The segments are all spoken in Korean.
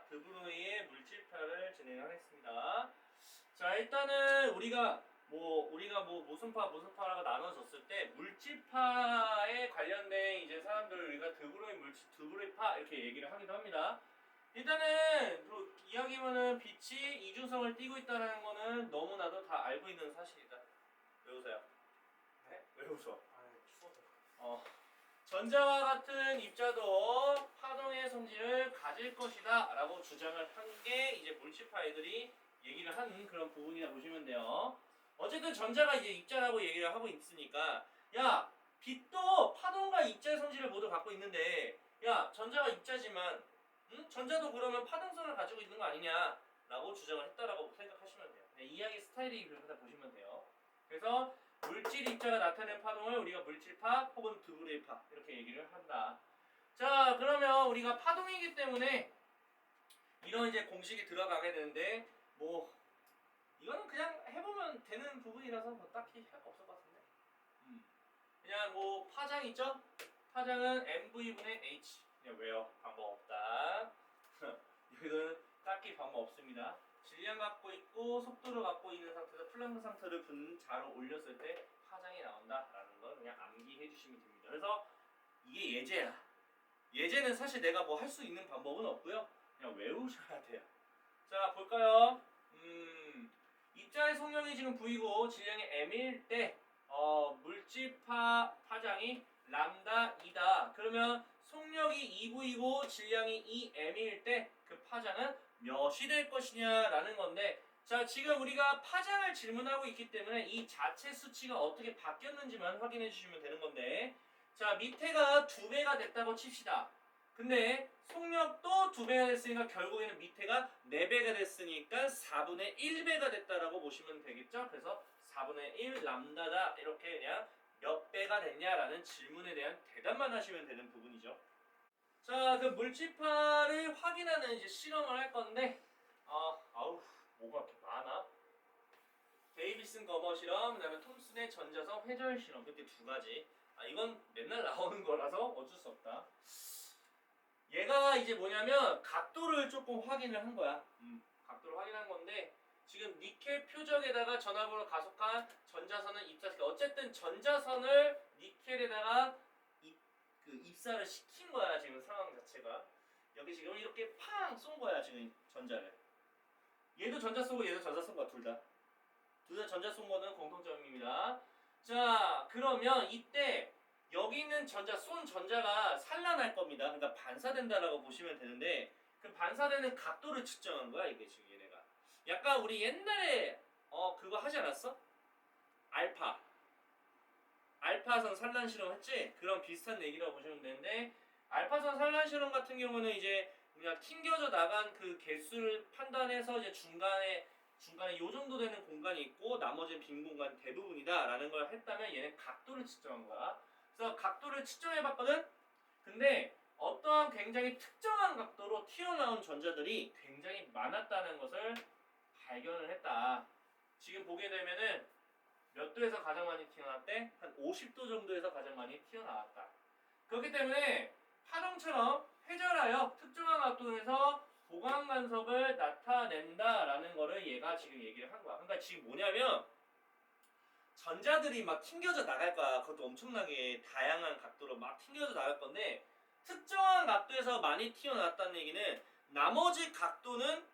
드브로이의 물질파를 진행하겠습니다. 자, 일단은 우리가 무슨 파라고 나눠졌을 때 물질파에 관련된 이제 사람들 우리가 드브로이 파 이렇게 얘기를 하기도 합니다. 일단은 이야기면은 빛이 이중성을 띠고 있다는 거는 너무나도 다 알고 있는 사실이다. 왜 웃어요? 네? 왜 웃어? 추워서. 전자와 같은 입자도 파동의 성질을 가질 것이다 라고 주장을 한 게 이제 물질파애들이 얘기를 하는 그런 부분이라 보시면 돼요. 어쨌든 전자가 이제 입자라고 얘기를 하고 있으니까 야, 빛도 파동과 입자의 성질을 모두 갖고 있는데 야, 전자가 입자지만 전자도 그러면 파동성을 가지고 있는 거 아니냐 라고 주장을 했다라고 생각하시면 돼요. 네, 이야기 스타일이 그렇다 보시면 돼요. 그래서 물질 입자가 나타내는 파동을 우리가 물질파 혹은 드브로이파 이렇게 얘기를 한다. 자, 그러면 우리가 파동이기 때문에 이런 이제 공식이 들어가게 되는데 이거는 그냥 해보면 되는 부분이라서 딱히 할 거 없을 것 같은데. 그냥 파장 있죠? 파장은 mv분의 h. 그냥 왜요? 방법 없다. 여기는 딱히 방법 없습니다. 질량 갖고 있고 속도를 갖고 있는 상태에서 플랑크 상태를 분자로 올렸을 때 파장이 나온다라는 걸 그냥 암기해 주시면 됩니다. 그래서 이게 예제야. 예제는 사실 내가 할 수 있는 방법은 없고요. 그냥 외우셔야 돼요. 자, 볼까요? 입자의 속력이 지금 V고 질량이 M일 때 물질파 파장이 람다 2다. 그러면 속력이 2V고 질량이 2M일 때 그 파장은 몇이 될 것이냐라는 건데, 자, 지금 우리가 파장을 질문하고 있기 때문에 이 자체 수치가 어떻게 바뀌었는지만 확인해 주시면 되는 건데, 자, 밑에가 2배가 됐다고 칩시다. 근데 속력도 2배가 됐으니까 결국에는 밑에가 4배가 됐으니까 4분의 1배가 됐다라고 보시면 되겠죠? 그래서 4분의 1 람다다 이렇게 그냥 몇 배가 됐냐라는 질문에 대한 대답만 하시면 되는 부분이죠. 자, 그 물질파를 확인하는 이제 실험을 할 건데, 뭐가 이렇게 많아? 데이비슨 거머 실험, 그다음에 톰슨의 전자성 회절 실험, 그때 2가지. 이건 맨날 나오는 거라서 어쩔 수 없다. 얘가 이제 뭐냐면 각도를 조금 확인을 한 거야. 각도를 확인한 건데 지금 니켈 표적에다가 전압으로 가속한 전자선을 입사시켜. 어쨌든 전자선을 니켈에다가 입사를 시킨 거야 지금 상황 자체가. 여기 지금 이렇게 팡 쏜 거야 지금 전자를. 얘도 전자 쏘고 얘도 전자 쏜 거야 둘 다. 둘 다 전자 쏜 거는 공통점입니다. 자, 그러면 이때 여기 있는 쏜 전자가 산란할 겁니다. 그러니까 반사된다라고 보시면 되는데 그 반사되는 각도를 측정한 거야 이게 지금 얘네가. 약간 우리 옛날에 그거 하지 않았어? 알파선 산란 실험 했지? 그런 비슷한 얘기라고 보시면 되는데 알파선 산란 실험 같은 경우는 이제 그냥 튕겨져 나간 그 개수를 판단해서 이제 중간에 요 정도 되는 공간이 있고 나머지는 빈 공간 대부분이다 라는 걸 했다면 얘는 각도를 측정한 거야. 그래서 각도를 측정해 봤거든? 근데 어떠한 굉장히 특정한 각도로 튀어나온 전자들이 굉장히 많았다는 것을 발견을 했다. 지금 보게 되면은 몇 도에서 가장 많이 튀어나왔대? 한 50도 정도에서 가장 많이 튀어나왔다. 그렇기 때문에 파동처럼 회절하여 특정한 각도에서 보강 간섭을 나타낸다라는 거를 얘가 지금 얘기를 한 거야. 그러니까 지금 뭐냐면 전자들이 막 튕겨져 나갈 거야. 그것도 엄청나게 다양한 각도로 막 튕겨져 나갈 건데 특정한 각도에서 많이 튀어나왔다는 얘기는 나머지 각도는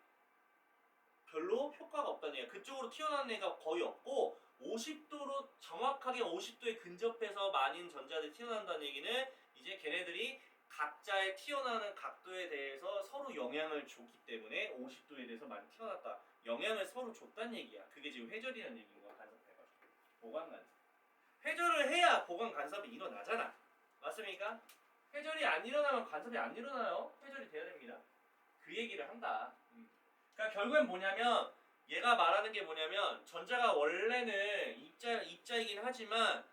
별로 효과가 없다는 얘기야. 그쪽으로 튀어나온 애가 거의 없고 50도로 정확하게 50도에 근접해서 많은 전자들이 튀어나온다는 얘기는 이제 걔네들이 각자의 튀어나오는 각도에 대해서 서로 영향을 줬기 때문에 50도에 대해서 많이 튀어나왔다. 영향을 서로 줬다는 얘기야. 그게 지금 회절이라는 얘기인 거야. 간섭해가지고. 보강 간섭. 회절을 해야 보강 간섭이 일어나잖아. 맞습니까? 회절이 안 일어나면 간섭이 안 일어나요. 회절이 돼야 됩니다. 그 얘기를 한다. 그러니까 결국엔 뭐냐면 얘가 말하는 게 뭐냐면 전자가 원래는 입자이긴 하지만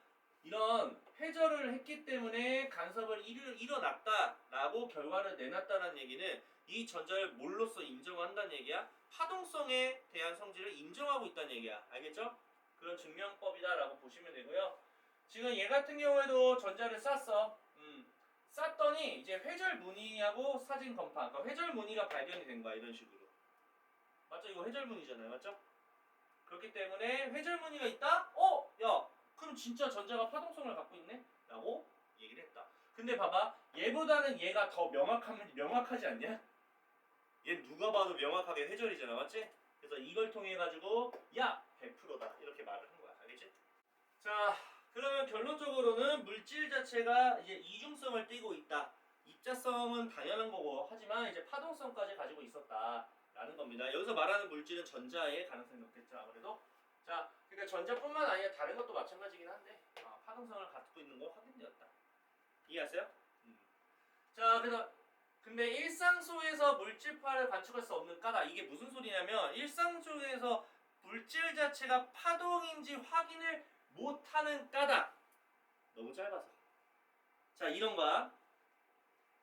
이런 회절을 했기 때문에 간섭을 일어났다라고 결과를 내놨다는 얘기는 이 전자를 뭘로써 인정한다는 얘기야? 파동성에 대한 성질을 인정하고 있다는 얘기야. 알겠죠? 그런 증명법이다라고 보시면 되고요. 지금 얘 같은 경우에도 전자를 쐈어. 쌌더니 이제 회절 무늬하고 사진 건파, 그러니까 회절 무늬가 발견이 된 거야 이런 식으로. 맞죠? 이거 회절 무늬잖아요, 맞죠? 그렇기 때문에 회절 무늬가 있다? 야, 그럼 진짜 전자가 파동성을 갖고 있네? 라고 얘기를 했다. 근데 봐봐, 얘보다는 얘가 더 명확하지 않냐? 얘 누가 봐도 명확하게 회절이잖아, 맞지? 그래서 이걸 통해 가지고 야, 100%다 이렇게 말을 한 거야, 알겠지? 자, 그러면 결론적으로는 물질 자체가 이제 이중성을 띠고 있다. 입자성은 당연한 거고, 하지만 이제 파동성까지 가지고 있었다라는 겁니다. 여기서 말하는 물질은 전자의 가능성이 높겠죠, 아무래도. 자, 그러니까 전자뿐만 아니라 다른 것도 마찬가지긴 한데 파동성을 갖고 있는 거 확인되었다. 이해하세요? 자, 그래서 근데 일상 속에서 물질파를 관측할 수 없는 까다. 이게 무슨 소리냐면 일상 속에서 물질 자체가 파동인지 확인을 못하는 까다. 너무 짧아서. 자, 이런 거야.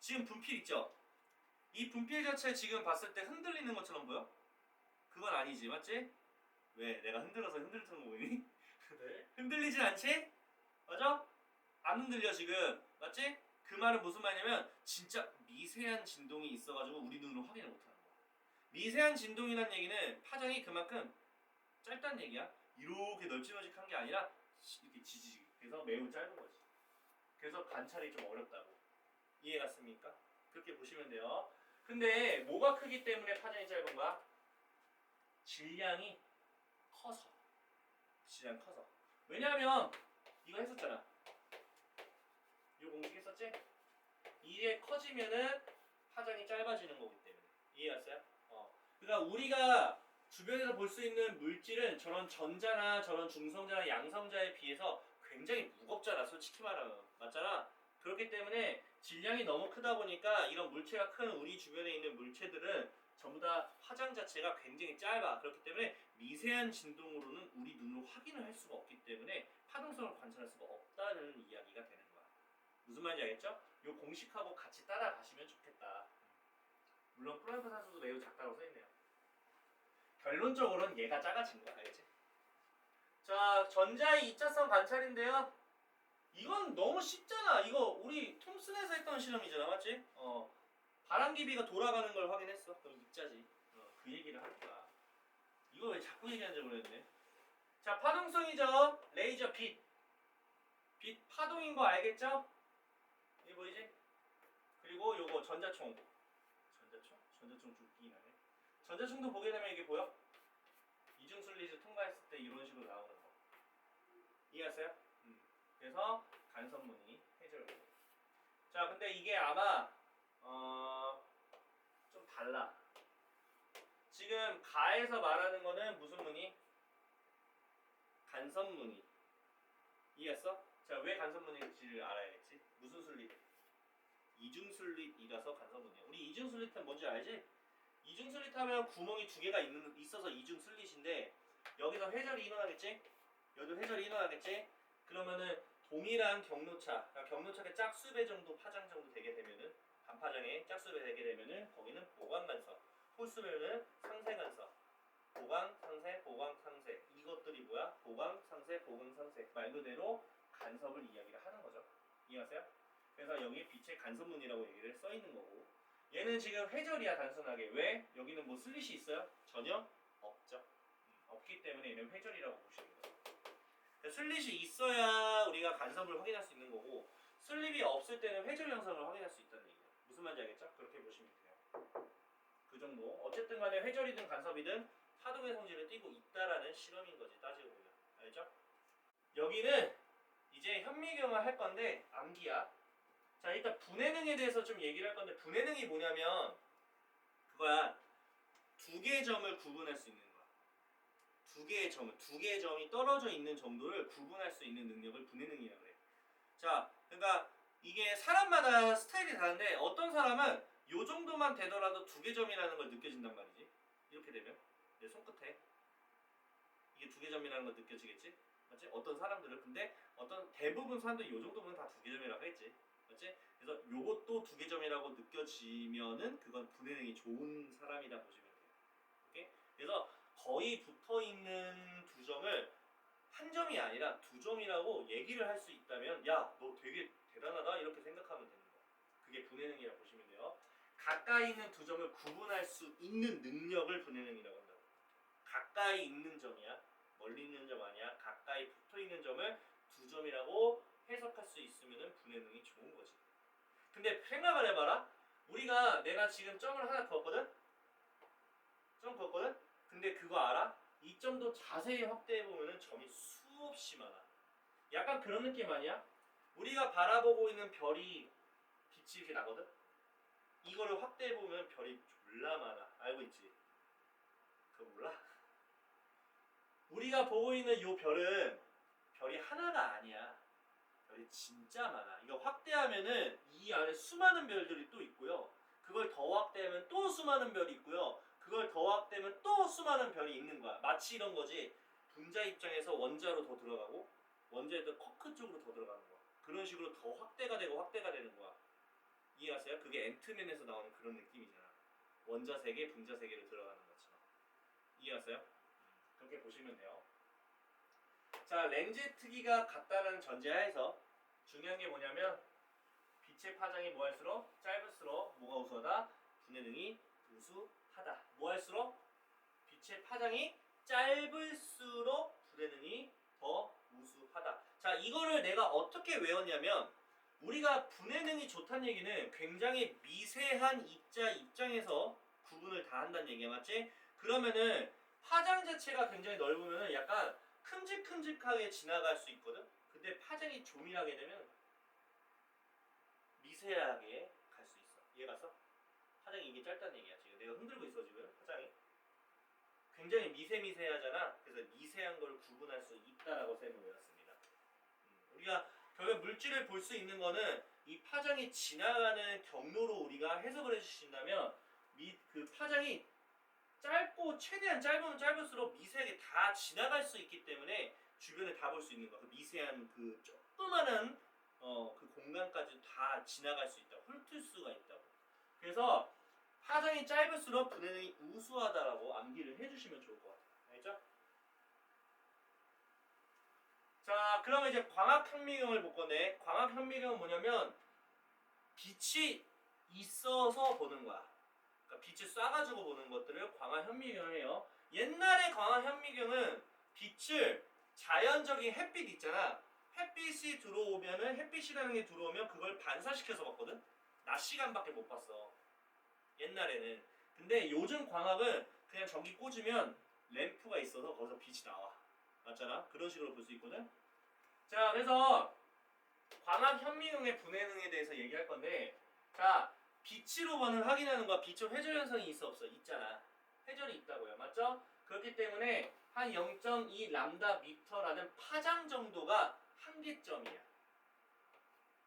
지금 분필 있죠? 이 분필 자체 지금 봤을 때 흔들리는 것처럼 보여? 그건 아니지, 맞지? 왜? 내가 흔들어서 흔들리는 거 보이니? 네. 흔들리진 않지? 맞아? 안 흔들려 지금, 맞지? 그 말은 무슨 말이냐면 진짜 미세한 진동이 있어가지고 우리 눈으로 확인을 못하는 거야. 미세한 진동이란 얘기는 파장이 그만큼 짧다는 얘기야. 이렇게 널찍널찍한 게 아니라 이렇게 지지직. 그래서 매우 짧은 거지. 그래서 관찰이 좀 어렵다고. 이해 갔습니까? 그렇게 보시면 돼요. 근데 뭐가 크기 때문에 파장이 짧은 거야? 질량이 커서. 질량 커서. 왜냐하면 이거 했었잖아. 이 공식 했었지? 이게 커지면은 파장이 짧아지는 거기 때문에. 이해했어요? 그러니까 우리가 주변에서 볼 수 있는 물질은 저런 전자나 저런 중성자나 양성자에 비해서 굉장히 무겁잖아, 솔직히 말하면. 맞잖아? 그렇기 때문에 질량이 너무 크다 보니까 이런 물체가 큰 우리 주변에 있는 물체들은 전부 다 파장 자체가 굉장히 짧아. 그렇기 때문에 미세한 진동으로는 우리 눈으로 확인을 할 수가 없기 때문에 파동성을 관찰할 수가 없다는 이야기가 되는 거야. 무슨 말인지 알겠죠? 이 공식하고 같이 따라가시면 좋겠다. 물론 플랑크 산수도 매우 작다고 써있네요. 결론적으로는 얘가 작아진 거야, 알겠지? 자, 전자의 입자성 관찰인데요. 이건 너무 쉽잖아. 이거 우리 톰슨에서 했던 실험이잖아, 맞지? 바람 기비가 돌아가는 걸 확인했어. 그럼 입자지. 그 얘기를 하는 거야. 이거 왜 자꾸 얘기하는지 모르겠네. 자, 파동성이죠. 레이저 빛. 빛 파동인 거 알겠죠? 이게 보이지? 그리고 요거 전자총. 전자총 좀 웃기긴 하네. 전자총도 보게 되면 이게 보여? 이중순리를 통과했을 때 이런 식으로 나오는 거. 이해하세요? 그래서 간섭무늬, 해절무늬. 자, 근데 이게 아마 좀 달라. 지금 가에서 말하는 거는 무슨 무늬? 간섭무늬. 이해했어? 자, 왜 간섭무늬인지를 알아야겠지. 무슨 순리? 이중순리이라서 간섭무늬야. 우리 이중순리는 뭔지 알지? 이중순리 하면 구멍이 두 개가 있어서 이중순리인데 여기서 회절이 일어나겠지? 여기도 회절이 일어나겠지? 그러면은 동일한 경로차, 그러니까 경로차가 짝수배 정도 파장 정도 되게 되면은 반파장에 짝수배 되게 되면은 거기는 보강간섭, 홀수배는 상쇄간섭, 보강, 상쇄, 보강, 상쇄. 이것들이 뭐야? 보강, 상쇄, 보강, 상쇄. 말 그대로 간섭을 이야기를 하는 거죠. 이해하세요? 그래서 여기 빛의 간섭문이라고 얘기를 써 있는 거고. 얘는 지금 회절이야 단순하게. 왜? 여기는 뭐 슬릿이 있어요? 전혀 없죠. 없기 때문에 얘는 회절이라고 보시는 거예요. 슬릿이 있어야 우리가 간섭을 확인할 수 있는 거고 슬릿이 없을 때는 회절 형성을 확인할 수 있다는 얘기예요. 무슨 말인지 알겠죠? 그렇게 보시면 돼요. 그 정도. 어쨌든 간에 회절이든 간섭이든 파동의 성질을 띠고 있다라는 실험인 거지, 따지고 보면. 알죠? 여기는 이제 현미경을 할 건데 암기야. 자, 일단 분해능에 대해서 좀 얘기를 할 건데 분해능이 뭐냐면 그거야. 두 개의 점을 구분할 수 있는 거야. 두 개의 점이 떨어져 있는 정도를 구분할 수 있는 능력을 분해능이라고 그래. 자, 그러니까 이게 사람마다 스타일이 다른데 어떤 사람은 요 정도만 되더라도 두 개 점이라는 걸 느껴진단 말이지. 이렇게 되면 내 손끝에 이게 두 개 점이라는 걸 느껴지겠지? 맞지? 어떤 사람들은 근데 어떤 대부분 사람들이 요 정도면 다 두 개 점이라고 했지. 맞지? 그래서 요것도 두 개 점이라고 느껴지면은 그건 분해능이 좋은 사람이다 보시면 돼요. 오케이? 그래서 거의 붙어 있는 두 점을 한 점이 아니라 두 점이라고 얘기를 할 수 있다면 야, 너 되게 대단하다 이렇게 생각하면 되는 거야. 그게 분해능이라고 보시면 돼요. 가까이 있는 두 점을 구분할 수 있는 능력을 분해능이라고 한다고. 가까이 있는 점이야. 멀리 있는 점 아니야. 가까이 붙어 있는 점을 두 점이라고 해석할 수 있으면 분해능이 좋은 거지. 근데 생각을 해봐라. 내가 지금 점을 하나 그었거든? 점 그었거든? 근데 그거 알아? 이 점도 자세히 확대해보면 점이 수없이 많아. 약간 그런 느낌 아니야? 우리가 바라보고 있는 별이 빛이 이렇게 나거든? 이거를 확대해보면 별이 졸라 많아. 알고 있지? 그거 몰라? 우리가 보고 있는 요 별이 하나가 아니야. 별이 진짜 많아. 이거 확대하면은 이 안에 수많은 별들이 또 있고요. 그걸 더 확대하면 또 수많은 별이 있고요. 그걸 더 확대하면 또 수많은 별이 있는 거야. 마치 이런 거지. 분자 입장에서 원자로 더 들어가고 원자에서 쿼크 쪽으로 더 들어가는 거야. 그런 식으로 더 확대가 되고 확대가 되는 거야. 이해하세요? 그게 앤트맨에서 나오는 그런 느낌이잖아. 원자 세계, 분자 세계로 들어가는 것처럼. 이해하세요? 그렇게 보시면 돼요. 자, 렌즈의 크기가 같다는 전제하에서 중요한 게 뭐냐면 빛의 파장이 뭐할수록 짧을수록 뭐가 우수하다? 분해능이 우수하다. 뭐할수록? 빛의 파장이 짧을수록 분해능이 더 우수하다. 자, 이거를 내가 어떻게 외웠냐면 우리가 분해능이 좋다는 얘기는 굉장히 미세한 입장에서 구분을 다 한다는 얘기야. 맞지? 그러면은 파장 자체가 굉장히 넓으면은 약간 큼직큼직하게 지나갈 수 있거든? 근데 파장이 조밀하게 되면 미세하게 갈 수 있어. 이해갔어? 파장이 이게 짧다는 얘기야. 지금 내가 흔들고 있어 지금 파장이. 굉장히 미세하잖아. 그래서 미세한 걸 구분할 수 있다라고 쌤은 외웠습니다. 우리가 결국 물질을 볼 수 있는 거는 이 파장이 지나가는 경로로 우리가 해석을 해주신다면 그 파장이 짧고 최대한 짧으면 짧을수록 미세하게 다 지나갈 수 있기 때문에 주변에 다 볼 수 있는 거. 그 미세한 그 조그마한 그 공간까지 다 지나갈 수 있다. 훑을 수가 있다고. 그래서 파장이 짧을수록 분해능이 우수하다라고 암기를 해주시면 좋을 것 같아요. 알겠죠? 자, 그러면 이제 광학현미경을 볼 건데 광학현미경은 뭐냐면 빛이 있어서 보는 거야. 그러니까 빛을 쏴가지고 보는 것들을 광학현미경을 해요. 옛날에 광학현미경은 빛을 자연적인 햇빛 있잖아. 햇빛이 들어오면은 햇빛이라는 게 들어오면 그걸 반사시켜서 봤거든. 낮 시간밖에 못 봤어. 옛날에는. 근데 요즘 광학은 그냥 전기 꽂으면 램프가 있어서 거기서 빛이 나와. 맞잖아? 그런 식으로 볼 수 있거든. 자, 그래서 광학현미경의 분해능에 대해서 얘기할 건데, 자, 빛으로만을 확인하는 거야. 빛의 회절 현상이 있어 없어? 있잖아. 회절이 있다고요. 맞죠? 그렇기 때문에 한 0.2 람다 미터라는 파장 정도가 한계점이야.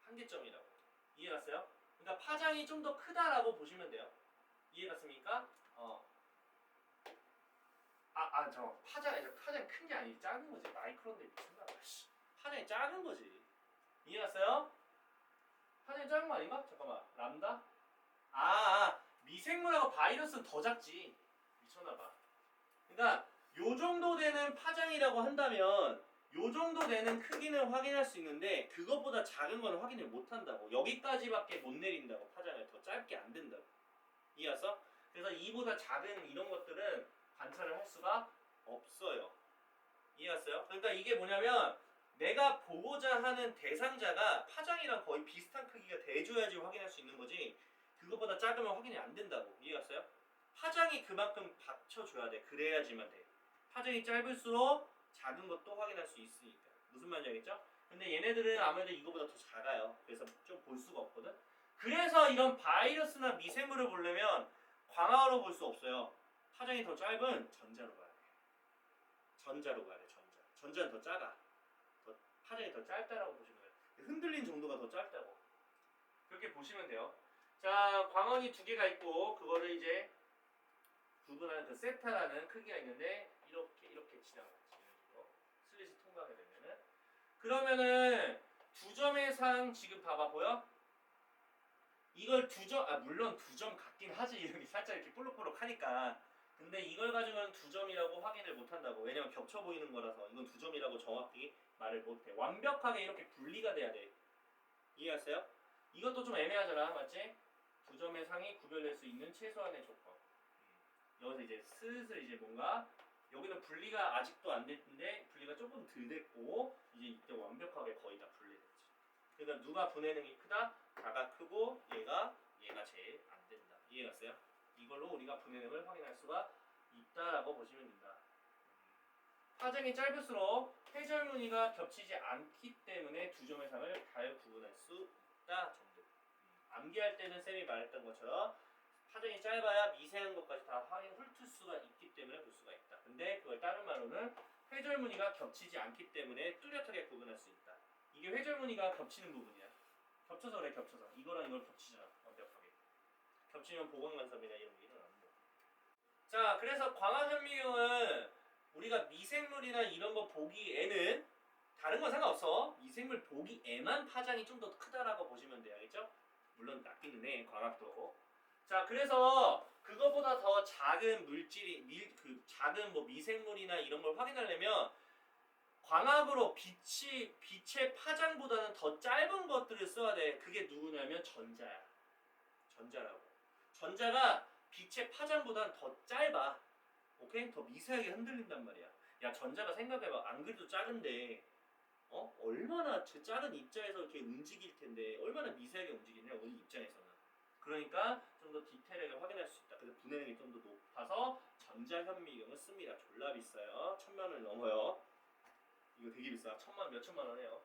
한계점이라고. 이해갔어요? 그러니까 파장이 좀 더 크다라고 보시면 돼요. 이해갔습니까? 파장 큰 게 아니지. 작은 거지. 마이크로인데 미쳤나 봐. 파장이 작은 거지. 이해갔어요? 파장이 작은 거 아닌가? 잠깐만. 람다? 미생물하고 바이러스는 더 작지. 미쳤나봐. 그러니까 요 정도 되는 파장이라고 한다면 요 정도 되는 크기는 확인할 수 있는데 그것보다 작은 건 확인을 못 한다고. 여기까지밖에 못 내린다고. 파장을 더 짧게 안 된다고. 이해했어? 그래서 이보다 작은 이런 것들은 관찰을 할 수가 없어요. 이해했어요? 그러니까 이게 뭐냐면 내가 보고자 하는 대상자가 파장이랑 거의 비슷한 크기가 돼줘야지 확인할 수 있는 거지 그것보다 작으면 확인이 안 된다고. 이해갔어요? 파장이 그만큼 받쳐줘야 돼. 그래야지만 돼. 파장이 짧을수록 작은 것도 확인할 수 있으니까. 무슨 말인지 알겠죠? 근데 얘네들은 아무래도 이거보다 더 작아요. 그래서 좀 볼 수가 없거든. 그래서 이런 바이러스나 미생물을 보려면 광학으로 볼 수 없어요. 파장이 더 짧은 전자로 봐야 돼. 전자로 봐야 돼. 전자는 더 작아. 파장이 더 짧다라고 보시면 돼요. 흔들린 정도가 더 짧다고. 그렇게 보시면 돼요. 자, 광원이 두 개가 있고 그거를 이제 구분하는 그 세타라는 크기가 있는데 이렇게 지나가요. 슬릿이 통과하게 되면은 그러면은 두 점의 상 지금 봐봐 보여? 이걸 물론 두 점 같긴 하지. 이렇게 살짝 이렇게 볼록볼록하니까. 근데 이걸 가지고는 두 점이라고 확인을 못 한다고. 왜냐면 겹쳐 보이는 거라서 이건 두 점이라고 정확히 말을 못 해. 완벽하게 이렇게 분리가 돼야 돼. 이해하세요? 이것도 좀 애매하잖아, 맞지? 두 점의 상이 구별될 수 있는 최소한의 조건. 여기서 이제 슬슬 이제 뭔가 여기는 분리가 아직도 안 됐는데 분리가 조금 덜 됐고 이제 이때 완벽하게 거의 다 분리됐지. 그러니까 누가 분해능이 크다? 다가 크고 얘가 제일 안 된다. 이해갔어요? 이걸로 우리가 분해능을 확인할 수가 있다라고 보시면 된다. 파장이 짧을수록 회절무늬가 겹치지 않기 때문에 두 점의 상을 잘 구분할 수 있다 정도. 암기할 때는 쌤이 말했던 것처럼 파장이 짧아야 미세한 것까지 다 확인 훑을 수가 있기 때문에 볼 수가 있다. 근데 그걸 다른 말로는 회절무늬가 겹치지 않기 때문에 뚜렷하게 구분할 수 있다. 이게 회절무늬가 겹치는 부분이야. 겹쳐서 그래, 겹쳐서. 이거랑 이걸 겹치잖아, 완벽하게. 겹치면 보건간섭이나 이런 게 일어나는 거야. 자, 그래서 광학현미경은 우리가 미생물이나 이런 거 보기에는 다른 건 상관없어. 미생물 보기에만 파장이 좀 더 크다라고 보시면 돼요, 알겠죠? 물론 낫기는 해, 광학도. 자, 그래서 그거보다 더 작은 물질이 작은 뭐 미생물이나 이런 걸 확인하려면 광학으로 빛의 파장보다는 더 짧은 것들을 써야 돼. 그게 누구냐면 전자야. 전자라고. 전자가 빛의 파장보다는 더 짧아. 오케이? 더 미세하게 흔들린단 말이야. 야, 전자가 생각해봐. 안 그래도 작은데 얼마나 그 작은 입자에서 이렇게 움직일 텐데 얼마나 미세하게 움직이냐 우리 입장에서는. 그러니까 좀 더 디테일하게 확인할 수 있다. 그래서 분해능이 좀 더 높아서 전자현미경을 씁니다. 졸라 비싸요. 1000만원을 넘어요. 이거 되게 비싸. 몇천만 원 해요.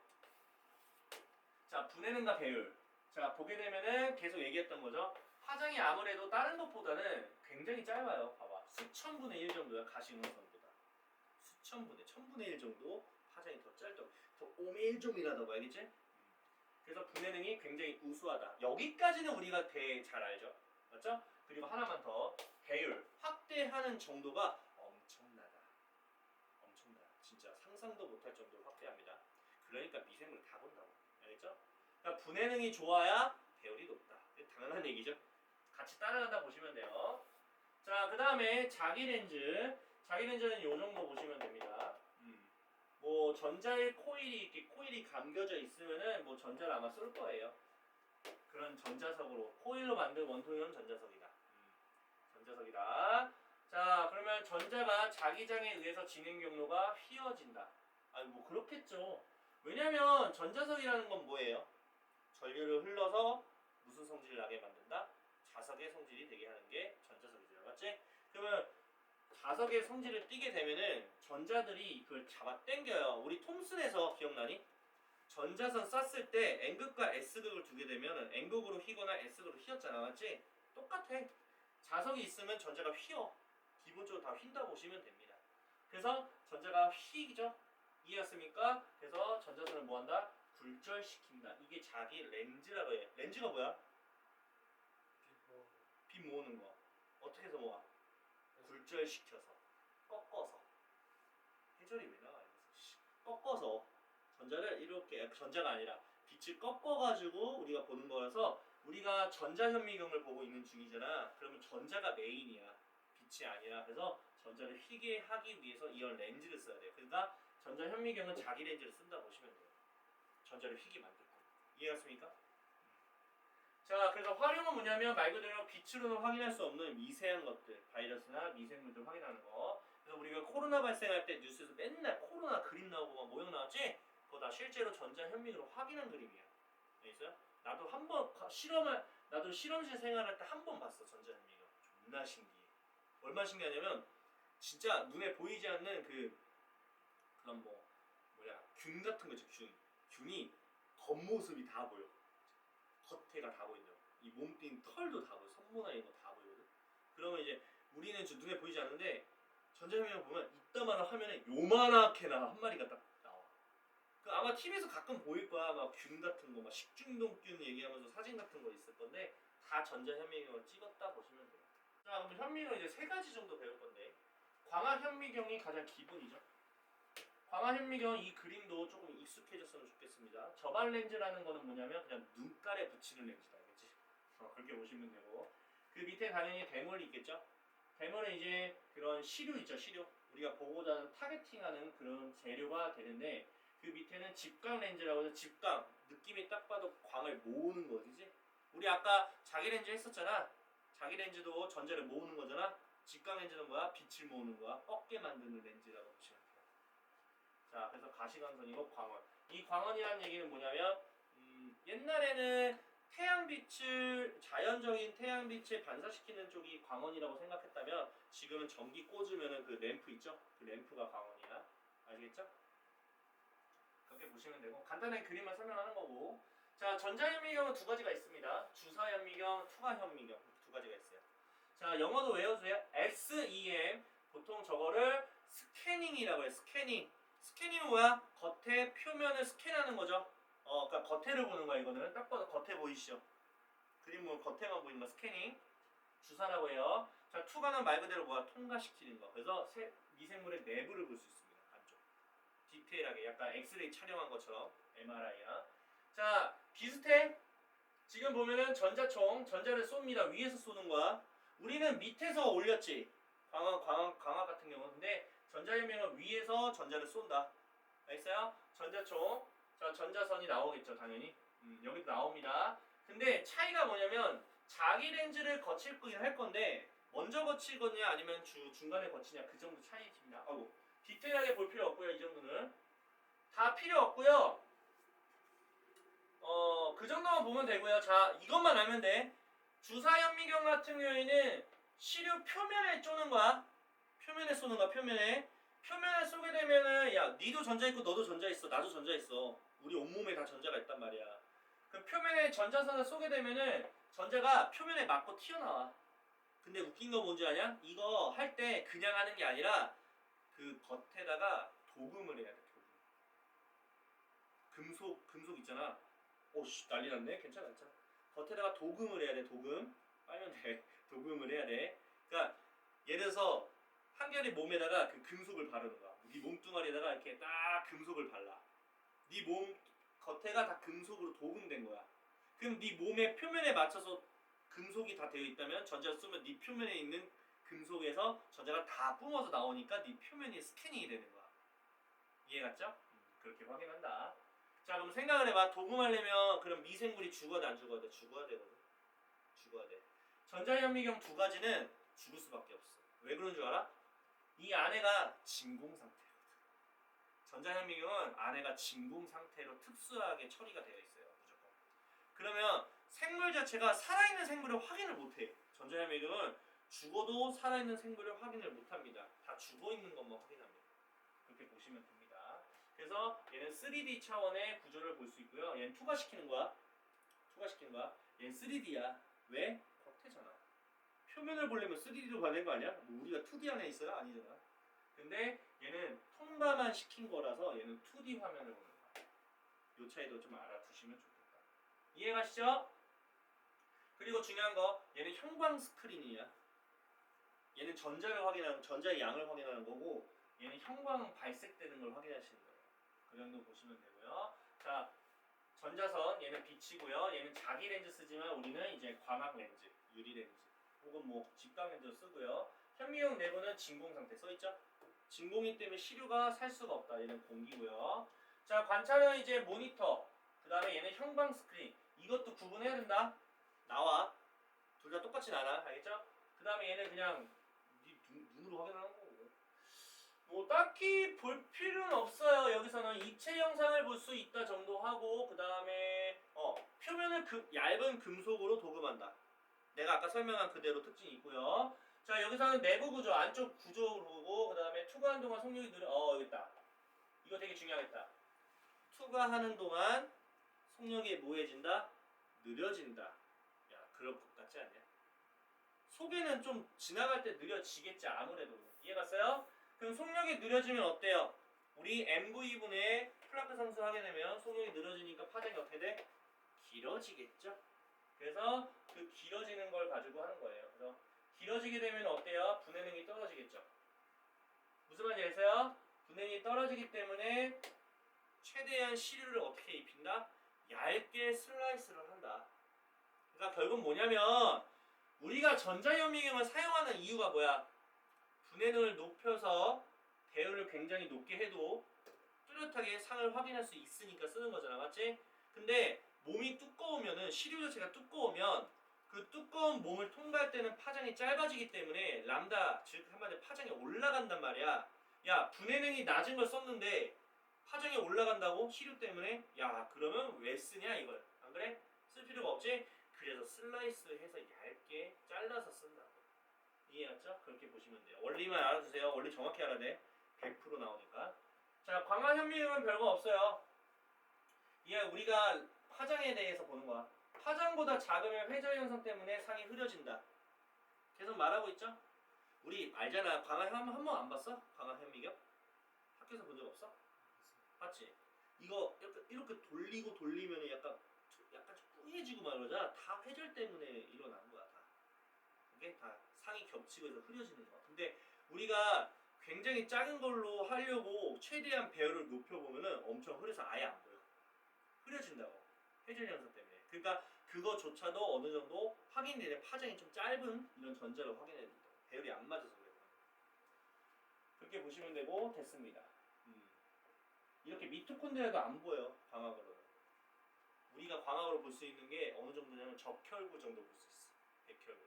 자, 분해능과 배율. 자, 보게 되면은 계속 얘기했던 거죠. 파장이 아무래도 다른 것보다는 굉장히 짧아요. 봐봐. 수천분의 1 정도야. 가시광선보다. 수천분의, 천분의 1 정도 파장이 더 짧다고. 더 오밀조밀하다고 알겠지? 그래서 분해능이 굉장히 우수하다. 여기까지는 우리가 잘 알죠. 맞죠? 그리고 하나만 더. 배율. 확대하는 정도가 엄청나다. 엄청나다. 진짜 상상도 못할 정도로 확대합니다. 그러니까 미생물 다 본다고. 알겠죠? 그러니까 분해능이 좋아야 배율이 높다. 당연한 얘기죠. 같이 따라간다 보시면 돼요. 자, 그 다음에 자기렌즈. 자기렌즈는 요 정도 보시면 됩니다. 뭐 전자의 코일이 감겨져 있으면은 뭐 전자를 아마 쏠 거예요. 그런 전자석으로 코일로 만든 원통형 전자석이다. 전자석이다. 자, 그러면 전자가 자기장에 의해서 진행 경로가 휘어진다. 아니 뭐 그렇겠죠. 왜냐면 전자석이라는 건 뭐예요? 전류를 흘러서 무슨 성질을 나게 만든다? 자석의 성질이 되게 하는 게 전자석이죠. 맞지? 그러면 자석의 성질을 띠게 되면은 전자들이 그걸 잡아 당겨요. 우리 톰슨에서 기억나니? 전자선 쐈을 때 N극과 S극을 두게 되면 N극으로 휘거나 S극으로 휘었잖아. 맞지? 똑같아. 자석이 있으면 전자가 휘어. 기본적으로 다 휜다 보시면 됩니다. 그래서 전자가 휘죠. 이해했습니까? 그래서 전자선을 뭐한다? 굴절시킨다. 이게 자기 렌즈라고 해. 렌즈가 뭐야? 빛 모으는 거. 어떻게 해서 모아? 굴절시켜서 꺾어서. 해절이 왜 나와 여기서? 꺾어서 전자를 이렇게, 전자가 아니라 빛을 꺾어가지고 우리가 보는 거라서 우리가 전자현미경을 보고 있는 중이잖아. 그러면 전자가 메인이야. 빛이 아니라. 그래서 전자를 휘게 하기 위해서 이런 렌즈를 써야 돼요. 그러니까 전자현미경은 자기 렌즈를 쓴다 보시면 돼요. 전자를 휘게 만들 거. 이해갔습니까? 자, 그래서 활용은 뭐냐면 말 그대로 빛으로는 확인할 수 없는 미세한 것들, 바이러스나 미생물들 확인하는 거. 그래서 우리가 코로나 발생할 때 뉴스에서 맨날 코로나 그림 나오고 막 모형 나왔지? 그거 다 실제로 전자현미경으로 확인한 그림이야. 알겠어요? 나도 한번 나도 실험실 생활할 때 한 번 봤어. 전자현미경. 존나 신기해. 얼마나 신기하냐면 진짜 눈에 보이지 않는 그런 균 같은 거죠. 균이 겉모습이 다 보여. 겉에가 다 보인다고. 이 몸뚱이 털도 다 보여. 성모나 이런 거 다 보이거든. 그러면 이제 우리는 눈에 보이지 않는데 전자현미경 보면 이따만한 화면에 요만하게 한 마리가 딱 나와. 그 아마 TV에서 가끔 보일 거야. 막 균 같은 거, 막 식중독균 얘기하면서 사진 같은 거 있을 건데 다 전자현미경을 찍었다 보시면 돼요. 자, 그럼 현미경 이제 3가지 정도 배울 건데 광학현미경이 가장 기본이죠. 광학현미경 이 그림도 조금 익숙해졌으면 좋겠습니다. 저반 렌즈라는 거는 뭐냐면 그냥 눈깔에 붙이는 렌즈다. 알겠지? 그렇게 보시면 되고 그 밑에 당연히 대물이 있겠죠? 대물은 이제 그런 시료 있죠. 시료. 우리가 보고자 하는 타겟팅하는 그런 재료가 되는데 그 밑에는 집광 렌즈라고 해서 집광. 느낌이 딱 봐도 광을 모으는 거지. 우리 아까 자기렌즈 했었잖아. 자기렌즈도 전자를 모으는 거잖아. 직광렌즈는 뭐야? 빛을 모으는 거야. 꺾게 만드는 렌즈라고 보시면 돼요. 자, 그래서 가시광선이고 광원. 이 광원이라는 얘기는 뭐냐면 옛날에는 태양빛을 자연적인 태양빛에 반사시키는 쪽이 광원이라고 생각했다면 지금은 전기 꽂으면은 그 램프 있죠? 그 램프가 광원이야. 아시겠죠? 그렇게 보시면 되고 간단하게 그림만 설명하는 거고. 자, 전자현미경은 두 가지가 있습니다. 주사현미경, 투과현미경 두 가지가 있어요. 자, 영어도 외워주세요. SEM 보통 저거를 스캐닝이라고 해요. 스캐닝. 스캐닝은 뭐야? 겉에 표면을 스캔하는 거죠. 그러니까 겉에를 보는 거야. 이거는 딱 봐도 겉에 보이시죠? 그림 보면 겉에만 보이는 거 스캐닝. 주사라고 해요. 자, 투과는 말 그대로 뭐야? 통과시키는 거. 그래서 미생물의 내부를 볼 수 있습니다. 안쪽. 디테일하게 약간 엑스레이 촬영한 것처럼 MRI야. 자, 비슷해. 지금 보면은 전자총, 전자를 쏩니다. 위에서 쏘는 거야. 우리는 밑에서 올렸지. 광학 같은 경우는. 근데 전자현미경은 위에서 전자를 쏜다. 알겠어요? 전자총. 자, 전자선이 나오겠죠, 당연히. 여기도 나옵니다. 근데 차이가 뭐냐면 자기 렌즈를 거칠 거긴 할 건데 먼저 거칠 거냐 아니면 중간에 거치냐 그 정도 차이입니다. 아이고, 디테일하게 볼 필요 없고요. 이 정도는 다 필요 없고요. 그 정도만 보면 되고요. 자, 이것만 알면 돼. 주사현미경 같은 경우에는 시료 표면에 쪼는 거야. 표면에 쏘는 거야. 표면에 쏘게 되면은 야, 니도 전자 있고 너도 전자 있어. 나도 전자 있어. 우리 온몸에 다 전자가 있단 말이야. 그 표면에 전자선을 쏘게 되면은 전자가 표면에 맞고 튀어나와. 근데 웃긴 거 뭔지 아냐? 이거 할 때 그냥 하는 게 아니라 그 겉에다가 도금을 해야 돼. 금속 있잖아. 오씨, 난리 났네. 괜찮아. 겉에다가 도금을 해야 돼. 도금 빨면 돼. 도금을 해야 돼. 그러니까 예를 들어서 한결이 몸에다가 그 금속을 바르는 거야. 네 몸뚱아리에다가 이렇게 딱 금속을 발라. 네 몸 겉에가 다 금속으로 도금된 거야. 그럼 네 몸의 표면에 맞춰서 금속이 다 되어 있다면 전자를 쏘면 네 표면에 있는 금속에서 전자가 다 뿜어서 나오니까 네 표면이 스캐닝이 되는 거야. 이해 갔죠? 그렇게 확인한다. 자, 그럼 생각을 해봐. 도금하려면 그럼 미생물이 죽어야 돼, 안 죽어야 돼? 죽어야 되거든. 죽어야 돼. 전자현미경 두 가지는 죽을 수밖에 없어. 왜 그런 줄 알아? 이 안에가 진공 상태거든. 전자현미경은 안에가 진공 상태로 특수하게 처리가 되어 있어요. 무조건. 그러면 생물 자체가 살아있는 생물을 확인을 못해. 전자현미경은 죽어도 살아있는 생물을 확인을 못합니다. 다 죽어있는 것만 확인합니다. 그렇게 보시면 됩니다. 그래서 얘는 3D 차원의 구조를 볼 수 있고요. 얘는 투과시키는 거야. 얘는 3D야. 왜? 겉에잖아. 표면을 보려면 3D로 봐야 되는 거 아니야? 뭐 우리가 2D 안에 있어요? 아니잖아. 근데 얘는 통과만 시킨 거라서 얘는 2D 화면을 보는 거야. 요 차이도 좀 알아두시면 좋겠다. 이해가시죠? 그리고 중요한 거, 얘는 형광 스크린이야. 얘는 전자의 양을 확인하는 거고, 얘는 형광 발색되는 걸 확인하시는 거예요. 그 정도 보시면 되고요. 자, 전자선 얘는 빛이고요. 얘는 자기 렌즈 쓰지만 우리는 이제 광학 렌즈, 유리 렌즈, 혹은 뭐 직광 렌즈를 쓰고요. 현미경 내부는 진공 상태 써있죠? 진공이기 때문에 시료가 살 수가 없다. 얘는 공기고요. 자, 관찰은 이제 모니터. 그 다음에 얘는 형광 스크린. 이것도 구분해야 된다. 나와. 둘 다 똑같진 않아. 알겠죠? 그 다음에 얘는 그냥 눈으로 확인하는 거고. 뭐 딱히 볼 필요는 없어요. 여기서는 입체 영상을 볼 수 있다 정도 하고, 그 다음에 표면을 얇은 금속으로 도금한다. 내가 아까 설명한 그대로 특징이 있고요. 자, 여기서는 내부 구조, 안쪽 구조로 보고, 그 다음에 투과하는 동안 속력이 여기 있다. 이거 되게 중요하겠다. 투과하는 동안 속력이 뭐해진다? 느려진다. 야, 그럴 것 같지 않냐? 속에는 좀 지나갈 때 느려지겠지, 아무래도. 이해갔어요? 그럼 속력이 느려지면 어때요? 우리 MV분의 플랑크 상수 하게 되면 속력이 느려지니까 파장이 어떻게 돼? 길어지겠죠? 그래서 그 길어지는 걸 가지고 하는 거예요. 그래서 길어지게 되면 어때요? 분해능이 떨어지겠죠? 무슨 말인지 아세요? 분해능이 떨어지기 때문에 최대한 시류를 어떻게 입힌다? 얇게 슬라이스를 한다. 그러니까 결국 뭐냐면 우리가 전자현미경을 사용하는 이유가 뭐야? 분해능을 높여서 대열을 굉장히 높게 해도 뚜렷하게 상을 확인할 수 있으니까 쓰는 거잖아. 맞지? 근데 몸이 두꺼우면은 시료 자체가 두꺼우면 그 두꺼운 몸을 통과할 때는 파장이 짧아지기 때문에 람다 즉 한마디로 파장이 올라간단 말이야. 야 분해능이 낮은 걸 썼는데 파장이 올라간다고 시료 때문에 야 그러면 왜 쓰냐 이걸 안 그래? 쓸 필요가 없지. 그래서 슬라이스 해서 얇게 잘라서 쓴다고. 이해했죠? 그렇게 보시면 돼요. 원리만 알아두세요. 원리 정확히 알아야 돼. 100% 나오니까. 자 광학현미경은 별거 없어요. 이게 우리가 파장에 대해서 보는 거야. 파장보다 작으면 회절 현상 때문에 상이 흐려진다. 계속 말하고 있죠? 우리 알잖아. 광학 한 번 안 봤어? 광학 현미경? 학교에서 본 적 없어? 봤지? 이거 이렇게 돌리고 돌리면 약간 좀 뿌얘지고 막 그러잖아. 다 회절 때문에 일어나는 거야. 다. 이게 다 상이 겹치고 해서 흐려지는 거야. 근데 우리가 굉장히 작은 걸로 하려고 최대한 배열을 높여보면은 엄청 흐려서 아예 안 보여. 흐려진다고. 회전 현상 때문에. 그러니까 그거조차도 어느 정도 확인되는 파장이 좀 짧은 이런 전자를 확인해야 된다. 배열이 안 맞아서 그래요. 그렇게 보시면 되고 됐습니다. 이렇게 미토콘드리아도 안 보여 광학으로는. 우리가 광학으로 볼 수 있는 게 어느 정도냐면 적혈구 정도 볼 수 있어. 백혈구.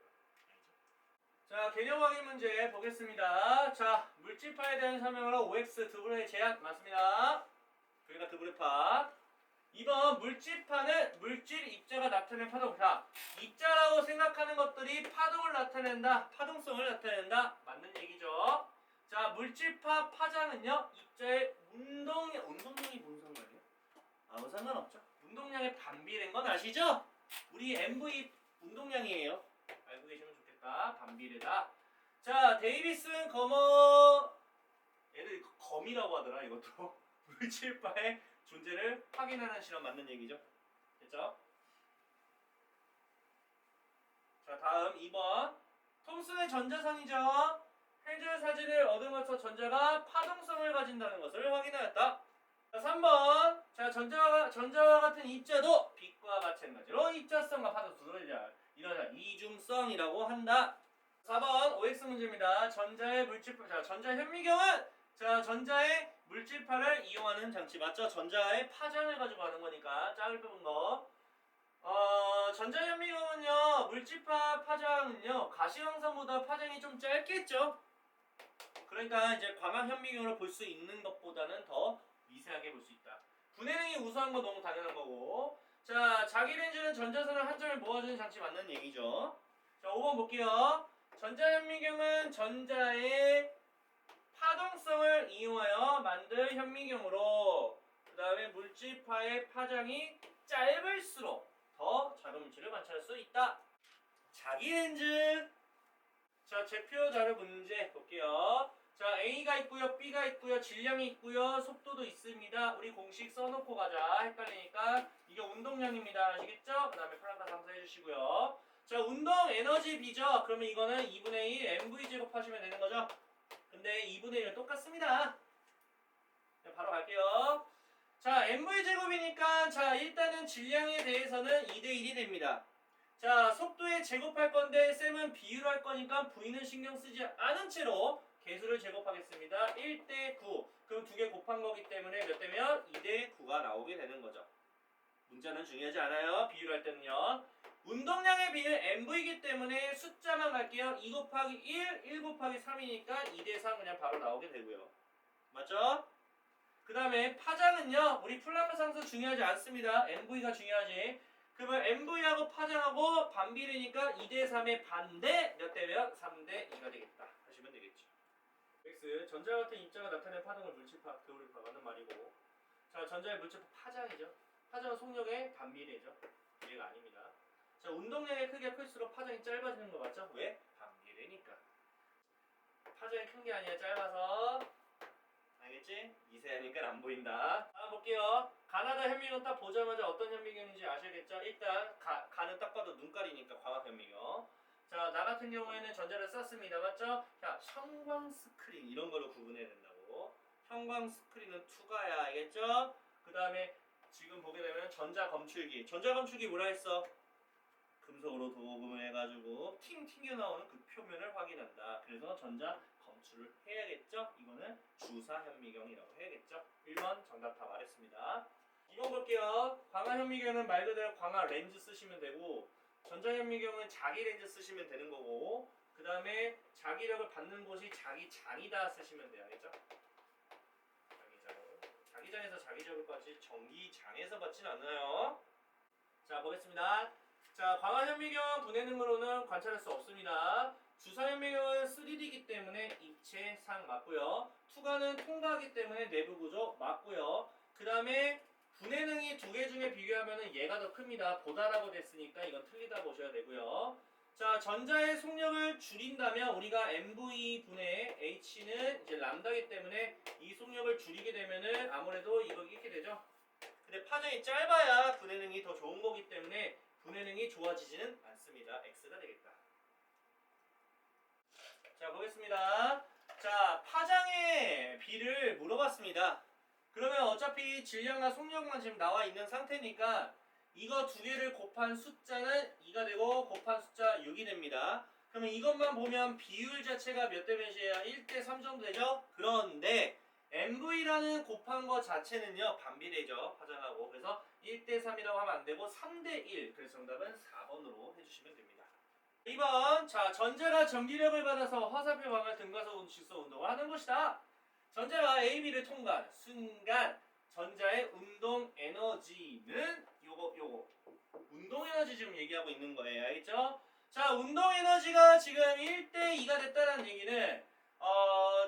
자 개념 확인 문제 보겠습니다. 자 물질파에 대한 설명으로 OX 드브레의 제약 맞습니다. 그러니까 드브레 파. 2번 물질파는 물질 입자가 나타낸 파동. 자 입자라고 생각하는 것들이 파동을 나타낸다. 파동성을 나타낸다. 맞는 얘기죠. 자 물질파 파장은요 입자의 운동량이 무슨 상관이에요? 아무 상관없죠. 운동량의 반비례인 건 아시죠? 우리 MV 운동량이에요. 알고 계시면 좋겠다. 반비례다. 자 데이비슨 거머 얘들 검이라고 하더라 이것도. 물질파의 존재를 확인하는 실험 맞는 얘기죠. 됐죠? 자 다음 2번 톰슨의 전자상이죠. 회절 사진을 얻음으로써 전자가 파동성을 가진다는 것을 확인하였다. 자 3번 자 전자와 같은 입자도 빛과 마찬가지로 입자성과 파동성을 이런 이중성이라고 한다. 4번 OX 문제입니다. 전자의 물질파 자 전자 현미경은 자 전자의 물질파를 이용하는 장치 맞죠? 전자의 파장을 가지고 하는 거니까 짝을 빼본 거. 전자 현미경은요 물질파 파장은요 가시광선보다 파장이 좀 짧겠죠? 그러니까 이제 광학 현미경으로 볼 수 있는 것보다는 더 미세하게 볼 수 있다. 분해능이 우수한 거 너무 당연한 거고. 자 자기 렌즈는 전자선을 한 점에 모아주는 장치 맞는 얘기죠. 자 5번 볼게요. 전자 현미경은 전자의 파동성을 이용하여 만든 현미경으로 그 다음에 물질파의 파장이 짧을수록 더 작은 물질을 관찰할 수 있다. 자기 렌즈. 자 제표 자료 문제 볼게요. 자 A가 있고요, B가 있고요, 질량이 있고요, 속도도 있습니다. 우리 공식 써놓고 가자. 헷갈리니까 이게 운동량입니다. 아시겠죠? 그 다음에 플랑크 상수 해주시고요. 자 운동 에너지 B죠. 그러면 이거는 2분의 1 mv 제곱하시면 되는 거죠. 근데 2분의 1은 똑같습니다. 바로 갈게요. 자 mv 제곱이니까 자 일단은 질량에 대해서는 2대 1이 됩니다. 자 속도에 제곱할 건데 쌤은 비율 할 거니까 V는 신경 쓰지 않은 채로 개수를 제곱하겠습니다. 1대 9. 그럼 두 개 곱한 거기 때문에 몇 대면 2대 9가 나오게 되는 거죠. 문자는 중요하지 않아요. 비율할 때는요. 운동량의 비율 MV이기 때문에 숫자만 갈게요. 2 곱하기 1, 1 곱하기 3이니까 2대 3 그냥 바로 나오게 되고요. 맞죠? 그 다음에 파장은요. 우리 플랑크 상수 중요하지 않습니다. MV가 중요하지. 그러면 MV하고 파장하고 반비례니까 2대 3의 반대 몇 대면 3대 2가 되겠다. 하시면 되겠죠. X 전자 같은 입자가 나타낸 파동을 물질파, 드브레파 맞는 말이고. 자 전자의 물질파 파장이죠. 파장은 속력의 반비례죠. 비례가 아닙니다. 자 운동량의 크기가 클수록 파장이 짧아지는 거 맞죠? 왜? 반비례니까. 파장이 큰 게 아니라 짧아서. 알겠지? 미세하니까 안 보인다. 다음 볼게요. 가나다 현미경 딱 보자마자 어떤 현미경인지 아시겠죠? 일단 가는 딱 봐도 눈깔이니까 광학 현미경. 자, 나 같은 경우에는 전자를 썼습니다. 맞죠? 자, 형광 스크린 이런 걸로 구분해야 된다고. 형광 스크린은 투가야. 알겠죠? 그 다음에 지금 보게 되면 전자 검출기. 전자 검출기 뭐라 했어? 금속으로 도금을 해가지고 팅 튕겨 나오는 그 표면을 확인한다. 그래서 전자 검출을 해야겠죠? 이거는 주사 현미경이라고 해야겠죠? 1번 정답 다 말했습니다. 2번 볼게요. 광학현미경은 말 그대로 광학 렌즈 쓰시면 되고 전자현미경은 자기 렌즈 쓰시면 되는 거고 그 다음에 자기력을 받는 곳이 자기 장이다 쓰시면 돼요. 알겠죠? 자기장. 자기장에서 자기력을 받지 전기장에서 받진 않아요. 자 보겠습니다. 자 광학현미경 분해 능으로는 관찰할 수 없습니다. 주사현미경은 3D이기 때문에 입체상 맞고요. 투과는 통과하기 때문에 내부 구조 맞고요. 그 다음에 분해능이 두 개 중에 비교하면 얘가 더 큽니다. 보다라고 됐으니까 이건 틀리다 보셔야 되고요. 자 전자의 속력을 줄인다면 우리가 MV 분해 H는 이제 람다이기 때문에 이 속력을 줄이게 되면은 아무래도 이거 이렇게 되죠. 근데 파장이 짧아야 분해능이 더 좋은 거기 때문에 분해능이 좋아지지는 않습니다. X가 되겠다. 자 보겠습니다. 자 파장의 비를 물어봤습니다. 그러면 어차피 질량과 속력만 지금 나와 있는 상태니까 이거 두 개를 곱한 숫자는 2가 되고 곱한 숫자 6이 됩니다. 그러면 이것만 보면 비율 자체가 몇 대 몇이에요? 1대 3 정도 되죠? 그런데 MV라는 곱한 거 자체는요 반비례죠. 파장하고. 그래서 1대 3이라고 하면 안 되고 3대 1. 그래서 정답은 4번으로 해주시면 됩니다. 2번. 자 전자가 전기력을 받아서 화살표 방향 등가속 질소 운동을 하는 것이다. 전자가 AB를 통과한 순간 전자의 운동 에너지는 요거 운동 에너지 지금 얘기하고 있는 거예요. 알겠죠? 자 운동 에너지가 지금 1대 2가 됐다는 얘기는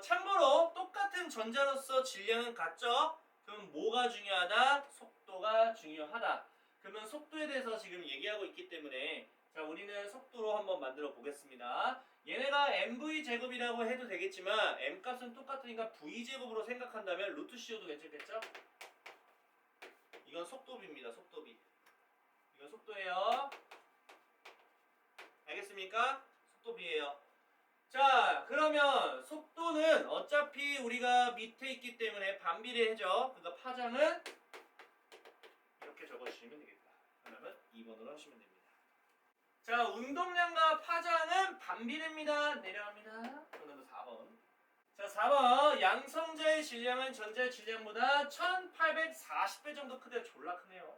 참고로 똑같은 전자로서 질량은 같죠? 그럼 뭐가 중요하다? 속도가 중요하다. 그러면 속도에 대해서 지금 얘기하고 있기 때문에 자 우리는 속도로 한번 만들어 보겠습니다. 얘네가 mv 제곱이라고 해도 되겠지만 m 값은 똑같으니까 v 제곱으로 생각한다면 루트 씌워도 괜찮겠죠? 이건 속도비입니다. 속도비. 이건 속도예요. 알겠습니까? 속도비예요. 자 그러면 속도는 어차피 우리가 밑에 있기 때문에 반비례해죠. 그러니까 파장은 이렇게 적어주시면 되겠다. 그러면 2번으로 하시면 됩니다. 자 운동량과 파장은 반비례입니다. 내려갑니다. 그러면 4번. 자 4번 양성자의 질량은 전자의 질량보다 1840배 정도 크대. 졸라 크네요.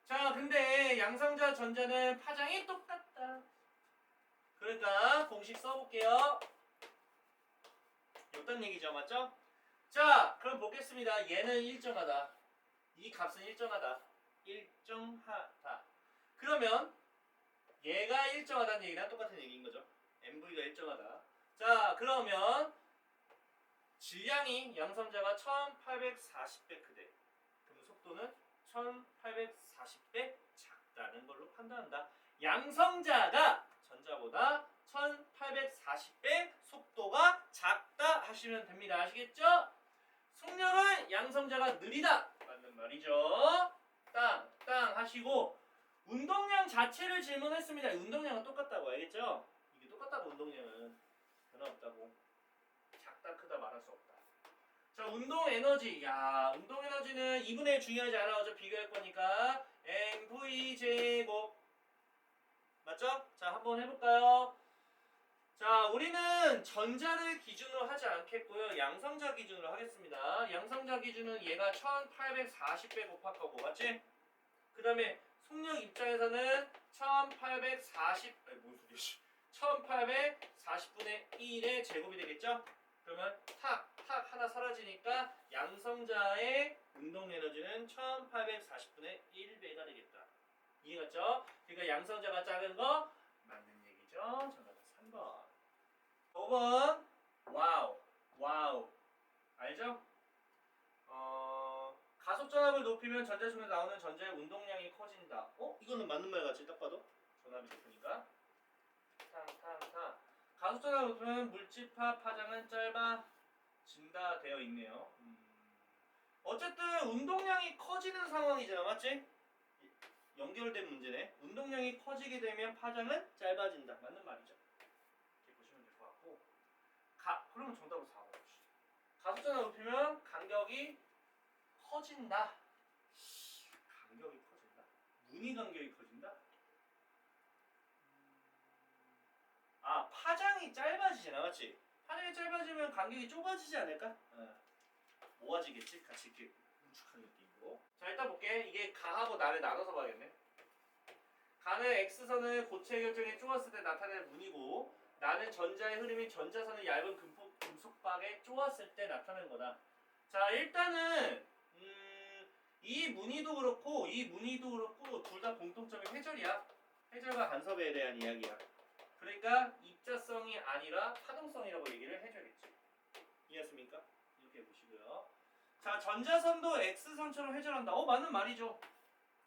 자 근데 양성자 전자는 파장이 똑같다. 그러니까 공식 써볼게요. 어떤 얘기죠? 맞죠? 자 그럼 보겠습니다. 얘는 일정하다. 이 값은 일정하다. 일정하다. 그러면 얘가 일정하다는 얘기랑 똑같은 얘기인 거죠. MV가 일정하다. 자 그러면 질량이 양성자가 1840배 크대. 그럼 속도는 1840배 작다는 걸로 판단한다. 양성자가 전자보다 1840배 속도가 작다 하시면 됩니다. 아시겠죠? 속력은 양성자가 느리다. 맞는 말이죠. 땅 하시고 운동량 자체를 질문했습니다. 운동량은 똑같다고 알겠죠? 이게 똑같다고 운동량은 변화 없다고. 작다 크다 말할 수 없다. 자 운동 에너지. 야 운동 에너지는 2분의 1 중요하지 않아. 어차피 비교할 거니까 mv 제곱 맞죠? 자 한번 해볼까요? 자 우리는 전자를 기준으로 하지 않겠고요. 양성자 기준으로 하겠습니다. 양성자 기준은 얘가 1840배 곱할 거고 맞지? 그 다음에 속력 입장에서는 1840 아니 뭔 소리야 1840분의 1의 제곱이 되겠죠? 그러면 탁 하나 사라지니까 양성자의 운동 에너지는 1840분의 1배가 되겠다. 이해갔죠? 그러니까 양성자가 작은 거 맞는 얘기죠. 정답은 3번. 5번 와우 알죠? 가속전압을 높이면 전자중에 나오는 전자의 운동량이 커진다. 이거는 맞는 말 같지? 딱 봐도 전압이 높으니까 탕 가속전압을 높이면 물질파 파장은 짧아진다 되어 있네요. 어쨌든 운동량이 커지는 상황이잖아. 맞지? 연결된 문제네. 운동량이 커지게 되면 파장은 짧아진다. 맞는 말이죠. 이렇게 보시면 될 것 같고 그러면 정답은 4번. 가속전압을 높이면 간격이 커진다. 간격이 커진다? 무늬 간격이 커진다? 파장이 짧아지잖아. 맞지? 파장이 짧아지면 간격이 좁아지지 않을까? 모아지겠지? 같이 이렇게 뭉축한 느낌으로. 되고. 자, 일단 볼게. 이게 가하고 나를 나눠서 봐야겠네. 가는 X선은 고체 결정이 쪼았을 때 나타내는 문이고, 나는 전자의 흐름이 전자선의 얇은 금속박에 쪼았을 때 나타나는 거다. 자, 일단은 이 무늬도 그렇고 이 무늬도 그렇고 둘 다 공통점이 회절이야. 회절과 간섭에 대한 이야기야. 그러니까 입자성이 아니라 파동성이라고 얘기를 해줘야겠지. 이해했습니까? 이렇게 보시고요. 자, 전자선도 X선처럼 회절한다. 맞는 말이죠.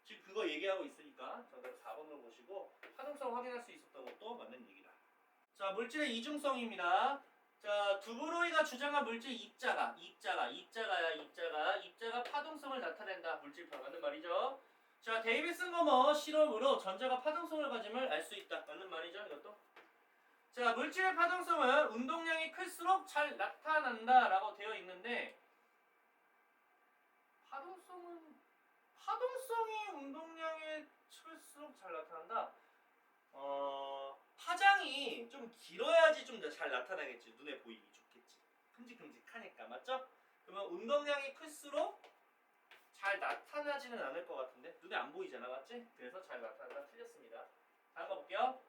지금 그거 얘기하고 있으니까 정답 4번으로 보시고 파동성 확인할 수 있었던 것도 맞는 얘기다. 자, 물질의 이중성입니다. 자, 두브로이가 주장한 물질 입자가 파동성을 나타낸다. 물질파 맞는 말이죠. 자, 데이비슨 거머 실험으로 전자가 파동성을 가짐을 알 수 있다. 맞는 말이죠. 이것도. 자, 물질의 파동성은 운동량이 클수록 잘 나타난다라고 되어 있는데 파동성이 운동량이 클수록 잘 나타난다. 파장이 좀 길어야지 좀 더 잘 나타나겠지. 눈에 보이기 좋겠지. 큼직큼직하니까 맞죠? 그러면 운동량이 클수록 잘 나타나지는 않을 것 같은데 눈에 안 보이잖아, 맞지? 그래서 잘 나타난다. 틀렸습니다. 다음 거 볼게요.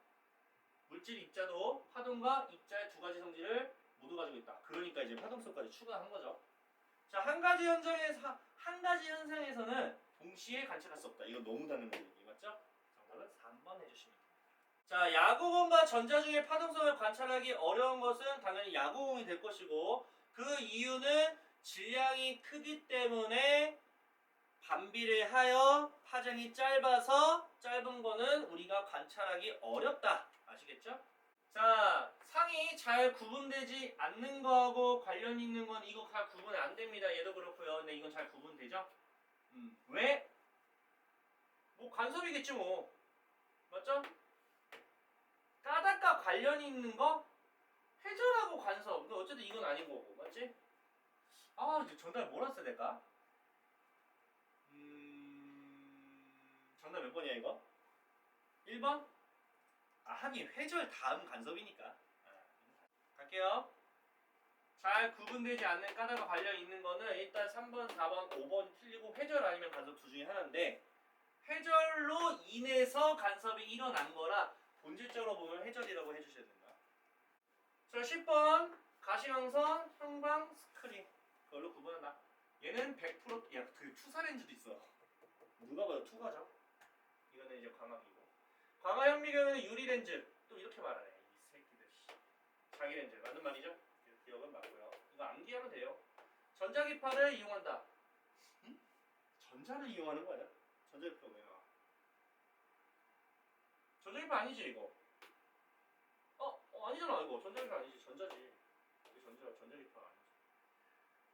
물질 입자도 파동과 입자의 두 가지 성질을 모두 가지고 있다. 그러니까 이제 파동성까지 추가한 거죠. 자, 한 가지 현상에서는 동시에 관찰할 수 없다. 이거 너무 당연한 얘기 맞죠? 정답은 3번 해주시면 됩니다. 자, 야구공과 전자 중에 파동성을 관찰하기 어려운 것은 당연히 야구공이 될 것이고 그 이유는 질량이 크기 때문에 반비례하여 파장이 짧아서 짧은 거는 우리가 관찰하기 어렵다. 아시겠죠? 자, 상이 잘 구분되지 않는 거하고 관련 있는 건 이거 잘 구분이 안 됩니다. 얘도 그렇고요. 근데 이건 잘 구분되죠? 왜? 뭐 간섭이겠지 뭐. 맞죠? 까닭과 관련이 있는 거? 회전하고 간섭. 근데 어쨌든 이건 아닌 거고. 맞지? 이제 정답 뭐라 써야 될까? 정답 몇 번이야 이거? 1번? 하긴 회절 다음 간섭이니까. 갈게요. 잘 구분되지 않는 까닭과 관련 있는 거는 일단 3번, 4번, 5번이 틀리고 회절 아니면 간섭 둘 중에 하나인데 회절로 인해서 간섭이 일어난 거라 본질적으로 보면 회절이라고 해주셔야 된다. 자, 10번 가시광선, 형광, 스크린 그걸로 구분한다. 얘는 100% 야, 그 투사 렌즈도 있어. 누가 봐도 투가죠. 이거는 이제 광학이고. 광학 현미경은 유리 렌즈. 또 이렇게 말하네. 이 새끼들. 자기 렌즈 맞는 말이죠? 기억은 맞고요. 이거 암기하면 돼요. 전자기파를 이용한다. 응? 전자를 이용하는 거 아니야? 전자기파 왜 나와? 전자기파 아니지 이거? 아니잖아 이거. 전자기파 아니지. 전자지. 전자기파 아니지.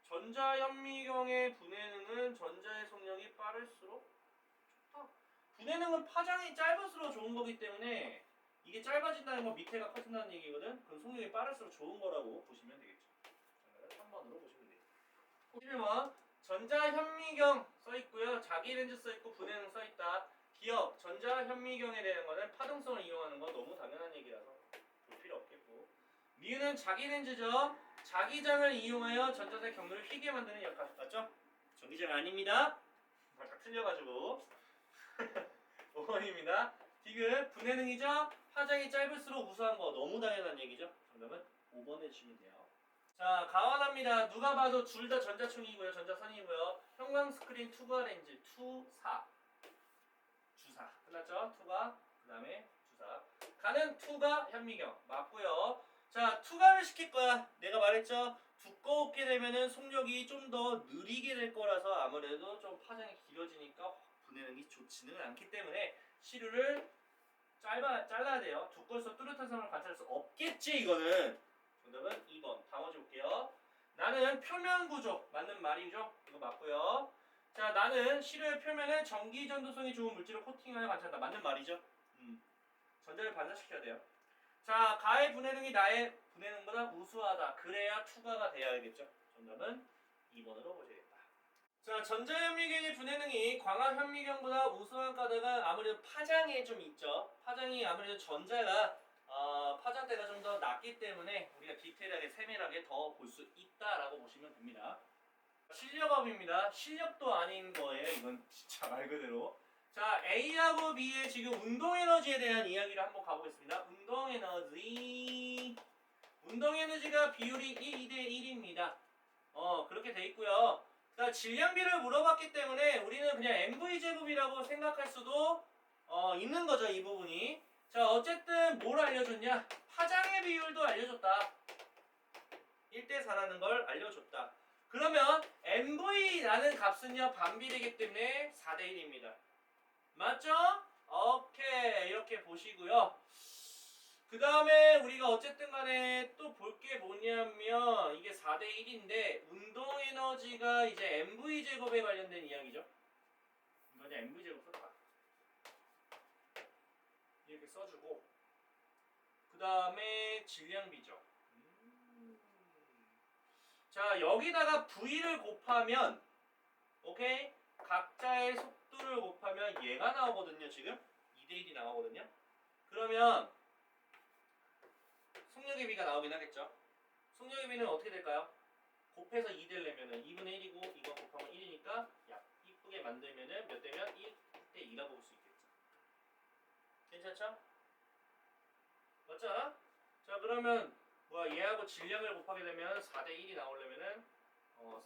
전자현미경의 분해능은 전자의 속력이 빠를수록 좋다. 분해능은 파장이 짧을수록 좋은 거기 때문에 이게 짧아진다는 건 밑에가 커진다는 얘기거든. 그럼 속력이 빠를수록 좋은 거라고 보시면 되겠죠. 정답은 3번으로 보시면 돼요. 11번 전자현미경 써있고요. 자기 렌즈 써있고 분해능 써있다. 기억 전자현미경에 대한 거는 파동성을 이용하는 건 너무 당연한 얘기라서 볼 필요 없겠고 미유는 자기 렌즈죠. 자기장을 이용하여 전자의 경로를 휘게 만드는 역할 맞죠? 전기장 아닙니다. 다 틀려가지고 5번입니다. 디귿 분해능이죠. 파장이 짧을수록 우수한 거 너무 당연한 얘기죠. 정답은 5번 해주시면 돼요. 자, 가완합니다. 누가 봐도 둘 다 전자총이고요. 전자선이고요. 형광 스크린 투과 렌즈 투사 주사 끝났죠? 투과 그 다음에 주사 가는 투과 현미경 맞고요. 자, 투과를 시킬 거야. 내가 말했죠. 두껍게 되면은 속력이 좀 더 느리게 될 거라서 아무래도 좀 파장이 길어지니까 분해능이 좋지는 않기 때문에 시류를 잘라야 돼요. 두꺼워서 뚜렷한 선을 관찰할 수 없겠지 이거는. 정답은 2번. 다음어지 볼게요. 나는 표면 구조 맞는 말이죠. 이거 맞고요. 자, 나는 시료의 표면에 전기 전도성이 좋은 물질을 코팅하여 관찰한다. 맞는 말이죠. 전자를 반사시켜야 돼요. 자, 가의 분해능이 나의 분해능보다 우수하다. 그래야 투과가 돼야겠죠. 정답은 2번으로 보셔야겠다. 자, 전자현미경의 분해능이 광학현미경보다 우수한 까닭은 아무래도 파장에 좀 있죠. 파장이 아무래도 전자가 파장대가 좀 더 낮기 때문에 우리가 디테일하게 세밀하게 더 볼 수 있다라고 보시면 됩니다. 실력업입니다. 실력도 아닌 거예요. 이건 진짜 말 그대로. 자, A하고 B의 지금 운동 에너지에 대한 이야기를 한번 가보겠습니다. 운동 에너지. 운동 에너지가 비율이 1대 1입니다. 그렇게 돼 있고요. 자, 질량비를 물어봤기 때문에 우리는 그냥 MV 제곱이라고 생각할 수도 있는 거죠, 이 부분이. 자, 어쨌든 뭘 알려줬냐? 파장의 비율도 알려줬다. 1대 4라는 걸 알려줬다. 그러면 MV라는 값은요, 반비례이기 때문에 4대 1입니다. 맞죠? 오케이. 이렇게 보시고요. 그 다음에 우리가 어쨌든 간에 또 볼 게 뭐냐면 이게 4대 1인데 운동 에너지가 이제 MV 제곱에 관련된 이야기죠. 이거 그냥 MV 제곱 써봐. 이렇게 써주고 그 다음에 질량비죠. 자, 여기다가 V를 곱하면 오케이? 각자의 속도를 곱하면 얘가 나오거든요. 지금 2대 1이 나오거든요. 그러면 속력의 비가 나오긴 하겠죠. 속력의 비는 어떻게 될까요? 곱해서 2 되려면은 2분의 1이고 이거 곱하면 1이니까 약 이쁘게 만들면은 몇 대면 1대 2라고 볼 수 있겠죠. 괜찮죠? 맞죠? 자, 그러면 뭐야, 얘하고 질량을 곱하게 되면 4대 1이 나오려면은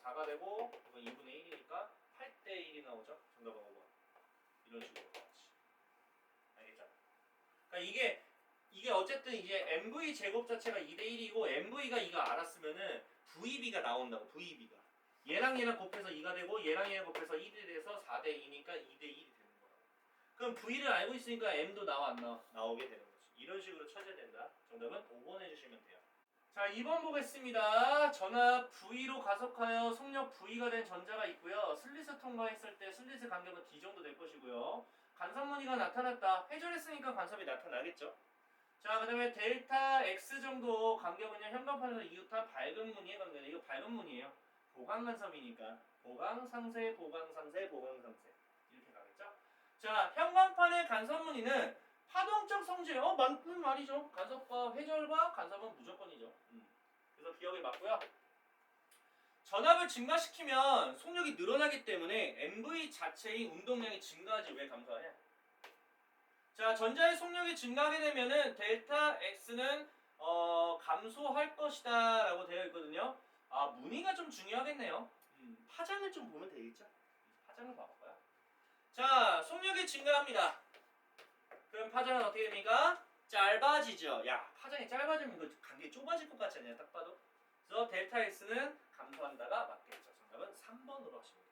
4가 되고 이건 2분의 1이니까 8대 1이 나오죠. 정답은 5번. 이런 식으로 나왔지. 알겠죠? 그러니까 이게 어쨌든 이제 MV 제곱 자체가 2대 1이고 MV가 2가 알았으면은 VB가 나온다고. VB가 얘랑 곱해서 2가 되고 얘랑 곱해서 1이 돼서 4대 2니까 2대 1이 되는 거라고. 그럼 V를 알고 있으니까 M도 나와 안 나와? 나오게 되는 거지. 이런 식으로 쳐줘야 된다. 정답은 5번 해주시면 돼요. 자, 2번 보겠습니다. 전압 V로 가속하여 속력 V가 된 전자가 있고요. 슬릿을 통과했을 때 슬릿의 간격은 D 정도 될 것이고요. 간섭 무늬가 나타났다. 회전했으니까 간섭이 나타나겠죠. 자, 그 다음에 델타 X 정도 간격은요, 현관판에서 이웃한 밝은 무늬의 간격이에요. 이거 밝은 무늬예요. 보강 간섭이니까 보강 상세, 보강 상세, 보강 상세 이렇게 가겠죠. 자, 현관판의 간섭 무늬는 파동적 성질, 맞는 말이죠. 간섭과 회절과 간섭은 무조건이죠. 그래서 기억이 맞고요. 전압을 증가시키면 속력이 늘어나기 때문에 MV 자체의 운동량이 증가하지 왜 감소하냐? 자, 전자의 속력이 증가하게 되면은 델타 X는 감소할 것이다 라고 되어 있거든요. 아, 무늬가 좀 중요하겠네요. 파장을 좀 보면 되겠죠? 파장을 봐볼까요? 자, 속력이 증가합니다. 그럼 파장은 어떻게 됩니까? 짧아지죠. 야, 파장이 짧아지면 이거 간격이 좁아질 것 같지 않냐, 딱 봐도. 그래서 델타 X는 감소한다가 맞겠죠. 정답은 3번으로 하시면 됩니다.